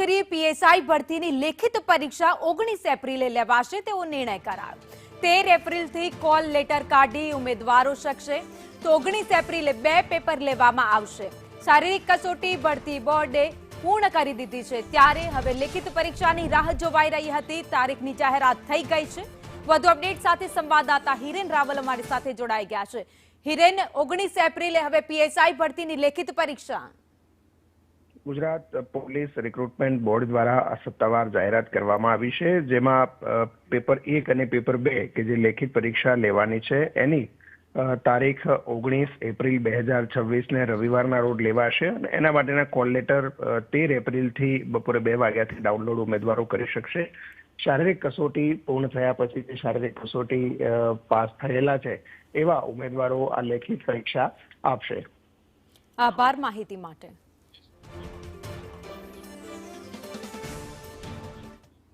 કરીએ પીએસઆઈ ભરતીની લેખિત પરીક્ષા 19 એપ્રિલે લેવાશે તેવો નિર્ણય કરાયો। 13 એપ્રિલથી કોલ લેટર કાઢી ઉમેદવારો શકશે તો 19 એપ્રિલે 2 પેપર લેવામાં આવશે। શારીરિક કસોટી ભરતી બોર્ડે પૂર્ણ કરી દીધી છે, ત્યારે હવે લેખિત પરીક્ષાની રાહ જોવાઈ રહી હતી, તારીખની જાહેરાત થઈ ગઈ છે। વધુ અપડેટ સાથે સંવાદદાતા હિરેન રાવલ અમારી સાથે જોડાઈ ગયા છે। હિરેન, 19 એપ્રિલે હવે પીએસઆઈ ભરતીની લેખિત પરીક્ષા। ગુજરાત પોલીસ રિક્રુટમેન્ટ બોર્ડ દ્વારા સત્તાવાર જાહેરાત કરવામાં આવી છે, જેમાં પેપર 1 અને પેપર 2 કે જે લેખિત પરીક્ષા લેવાની છે એની તારીખ 19 એપ્રિલ 2026 રવિવારના રોજ લેવાશે અને એના માટેના કોલ લેટર 13 એપ્રિલથી બપોરે 2 વાગ્યાથી ડાઉનલોડ ઉમેદવારો કરી શકશે। શારીરિક કસોટી પૂર્ણ થયા પછી જે શારીરિક કસોટી પાસ થયેલા છે એવા ઉમેદવારો આ લેખિત પરીક્ષા આપશે। આભાર માહિતી માટે।